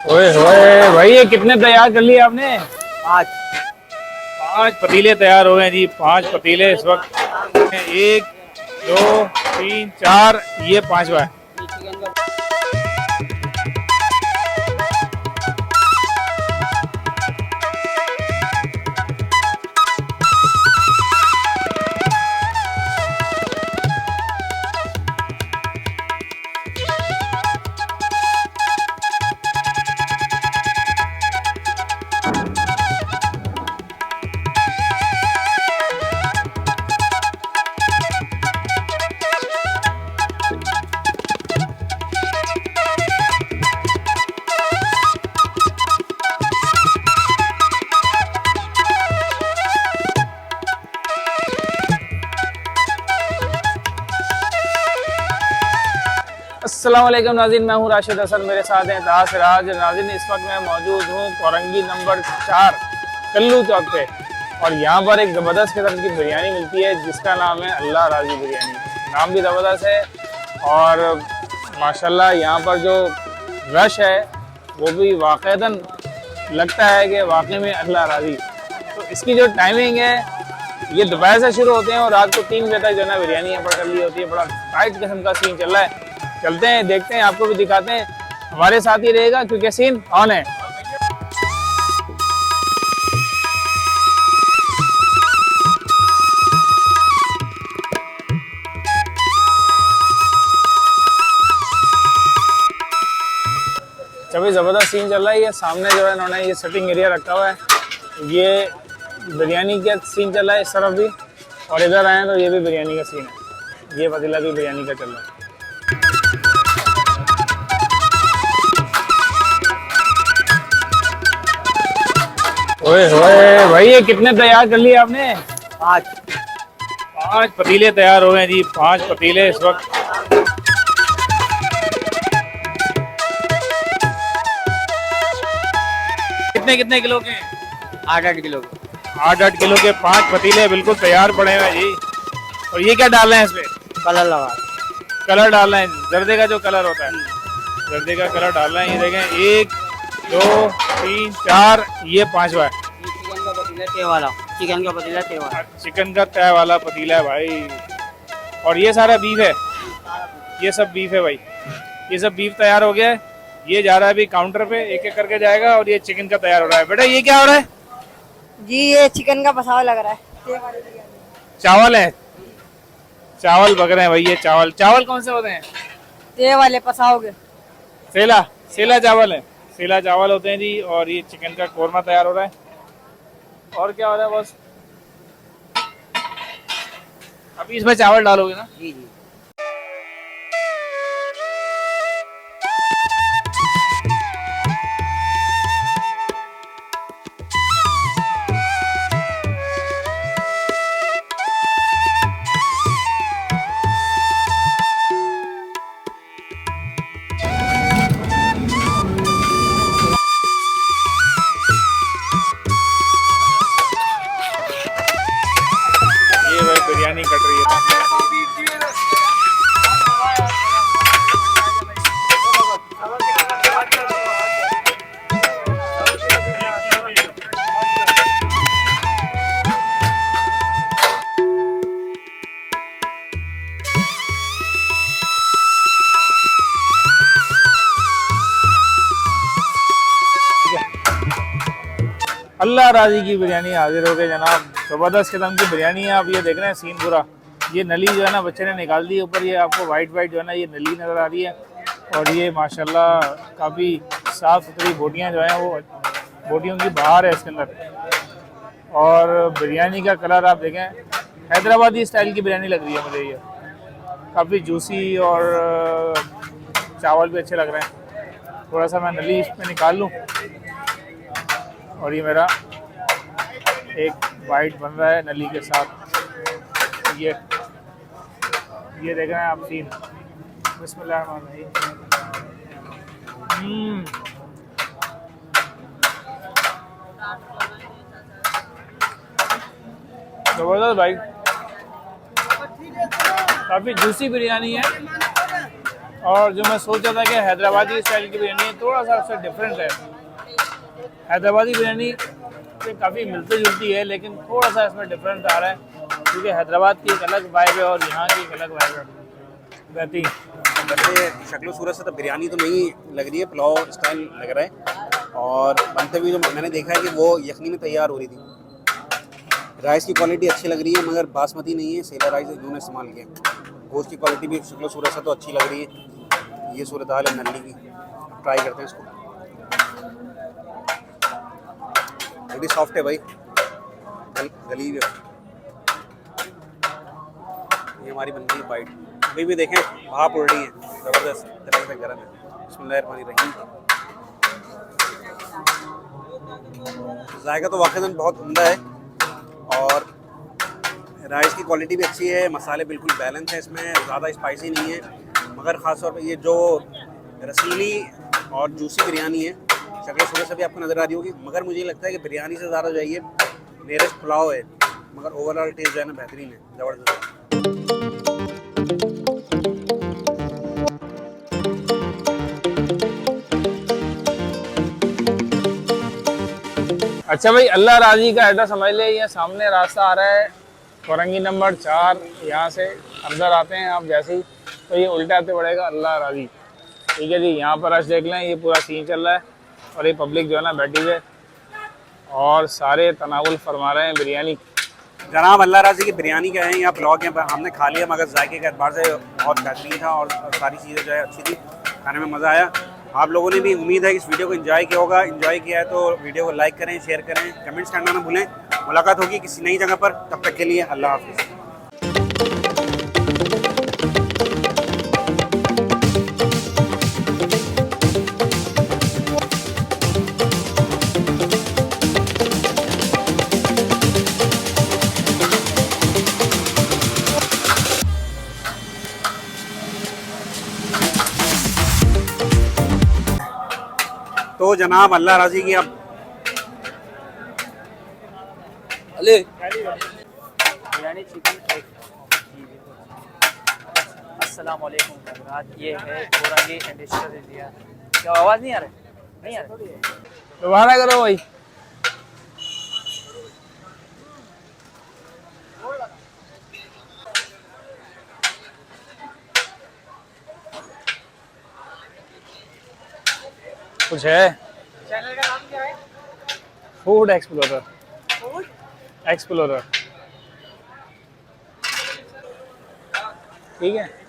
ओए होए भाई, ये कितने तैयार कर लिए आपने? आज 5 पतीले तैयार हो गए जी। 5 पतीले इस वक्त। एक, दो, तीन, चार, ये पांचवा है। अस्सलाम वालेकुम नाज़रीन, मैं हूँ राशिद हसन, मेरे साथ हैं दास सिराज। नाज़रीन, इस वक्त मैं मौजूद हूँ कोरंगी नंबर 4 कल्लू चौक पे, और यहाँ पर एक ज़बरदस्त किस्म की बिरयानी मिलती है जिसका नाम है अल्लाह राज़ी बिरयानी। नाम भी ज़बरदस्त है और माशाल्लाह यहाँ पर जो रश है वो भी वाक़ईतन लगता है कि वाकई में अल्लाह राज़ी। तो इसकी जो टाइमिंग है, ये दोपहर से शुरू होते हैं और रात को 3 बजे तक जो है ना बिरयानी यहाँ पर कर ली होती है। बड़ा टाइट किस्म का सीन चल रहा है। चलते हैं, देखते हैं, आपको भी दिखाते हैं। हमारे साथ ही रहेगा क्योंकि सीन ऑन है। काफी जबरदस्त सीन चल रहा है। ये सामने जो है इन्होंने ये सिटिंग एरिया रखा हुआ है, ये बिरयानी का सीन चल रहा है इस तरफ भी, और इधर आए तो ये भी बिरयानी का सीन है। ये पतीला भी बिरयानी का चल रहा है। ओए होए भाई, ये कितने तैयार कर लिए आपने? आज 5 पतीले तैयार हो गए जी। 5 पतीले इस वक्त। कितने कितने किलो के? 8-8 किलो। 8-8 किलो के 5 पतीले बिल्कुल तैयार पड़े हुए हैं जी। और ये क्या डाल रहे हैं इसमें? कलर लगा। कलर डाल रहे हैं, जर्दे का जो कलर होता है, जर्दे का कलर डाल रहे हैं। ये देखें, 1, 2, 3, 4, ये पांचवा है। चिकन का पतीला तय वाला। चिकन का पतीला तय वाला। चिकन का तय वाला पतीला है भाई। और ये सारा बीफ है, ये सब बीफ है भाई। ये सब बीफ तैयार हो गया है। ये जा रहा है अभी काउंटर पे, एक एक करके जाएगा। और ये चिकन का तैयार हो रहा है। बेटा ये क्या हो रहा है? जी ये चिकन का पसावा लग रहा है। चावल है, चावल पक रहे हैं भाई। ये चावल, चावल कौन से होते हैं? ये वाले पसाओगे। सेला, सेला चावल है। सेला चावल होते हैं जी। और ये चिकन का कोरमा तैयार हो रहा है। और क्या हो रहा है बॉस? अभी इसमें चावल डालोगे ना? जी जी। ये भाई बिरयानी कट रही है। अल्लाह राजी की बिरयानी हाजिर हो गई जनाब। ज़बरदस्त किस्म की बिरयानी है। आप ये देख रहे हैं सीन पूरा। ये नली जो है ना बच्चे ने निकाल दी ऊपर। ये आपको वाइट वाइट जो है ना ये नली नज़र आ रही है। और ये माशाल्लाह काफ़ी साफ़ सुथरी बोटियाँ जो हैं वो बोटियों की बहार है इसके अंदर। और बिरयानी का कलर आप देखें, हैदराबादी स्टाइल की बिरयानी लग रही है मुझे। ये काफ़ी जूसी और चावल भी अच्छे लग रहे हैं। थोड़ा सा मैं नली इसमें निकाल लूँ। और ये मेरा एक बाइट बन रहा है नली के साथ। ये देख रहे हैं आप सीन। बिस्मिल्लाहिर्रहमानिर्रहीम। जबरदस्त भाई, काफ़ी जूसी बिरयानी है। और जो मैं सोचा था कि हैदराबादी स्टाइल की बिरयानी थोड़ा सा उससे डिफरेंट है। हैदराबादी बिरयानी से काफ़ी मिलती जुलती है, लेकिन थोड़ा सा इसमें डिफरेंट आ रहा है, क्योंकि हैदराबाद की एक अलग वाइब है और यहाँ की एक अलग वाइब है। बेहतरीन। वैसे शक्ल सूरत से तो बिरयानी तो नहीं लग रही है, पुलाव स्टाइल लग रहा है। और बनते हुए जो मैंने देखा है कि वो यखनी में तैयार हो रही थी। राइस की क्वालिटी अच्छी लग रही है, मगर बासमती नहीं है, सेला राइस इन्होंने इस्तेमाल किया। गोश्त की क्वालिटी भी शक्ल सूरत से तो अच्छी लग रही है। ये सूरत हाल है नली की। ट्राई करते हैं इसको। बड़ी सॉफ्ट है भाई, गली है। ये हमारी बन गई बाइट। अभी भी देखें भाप उड़ रही है, ज़बरदस्त तरह से गर्म है। बिस्मिल्लाहिर्रहमानिर्रहीम। जायका तो वाकई बहुत उम्दा है और राइस की क्वालिटी भी अच्छी है। मसाले बिल्कुल बैलेंस है, इसमें ज़्यादा स्पाइसी नहीं है, मगर ख़ास तौर पे ये जो रसीली और जूसी बिरयानी है शक्ल सूरत से भी आपको नज़र आ रही होगी। मगर मुझे लगता है कि बिरयानी से ज़्यादा जो है ये नियरेस्ट पुलाव है, मगर ओवरऑल टेस्ट जो है ना बेहतरीन है, ज़बरदस्त। अच्छा भाई, अल्लाह राजी का एड्रेस समझ ले, ये सामने रास्ता आ रहा है फरंगी नंबर 4। यहाँ से अंदर आते हैं आप जैसे ही, तो ये उल्टे आते पड़ेगा अल्लाह राजी। ठीक है जी, यहाँ पर रश देख लें, ये पूरा सीन चल रहा है और ये पब्लिक जो है ना बैठी है और सारे तनावुल फरमा रहे हैं बिरयानी। जनाब अल्लाह राजी की बिरयानी क्या है, यहाँ ब्लॉग है, हमने खा लिया, मगर जायके के एतबार से बहुत बेहतरीन था और सारी चीज़ें जो है अच्छी थी, खाने में मज़ा आया। आप लोगों ने भी उम्मीद है कि इस वीडियो को एंजॉय किया होगा। एंजॉय किया है तो वीडियो को लाइक करें, शेयर करें, कमेंट्स करना ना भूलें। मुलाकात होगी किसी नई जगह पर, तब तक के लिए अल्लाह हाफिज़। तो जनाब अल्लाह राजी की अब बिरयानी चिकन। अस्सलाम वालेकुम हज़रात, ये है औरंगी इंडस्ट्रियल एरिया। क्या आवाज़ नहीं आ रहा है? नहीं आ रहा। दोबारा करो भाई। कुछ है? चैनल का नाम क्या है? Food explorer. एक्सप्लोरर, ठीक है।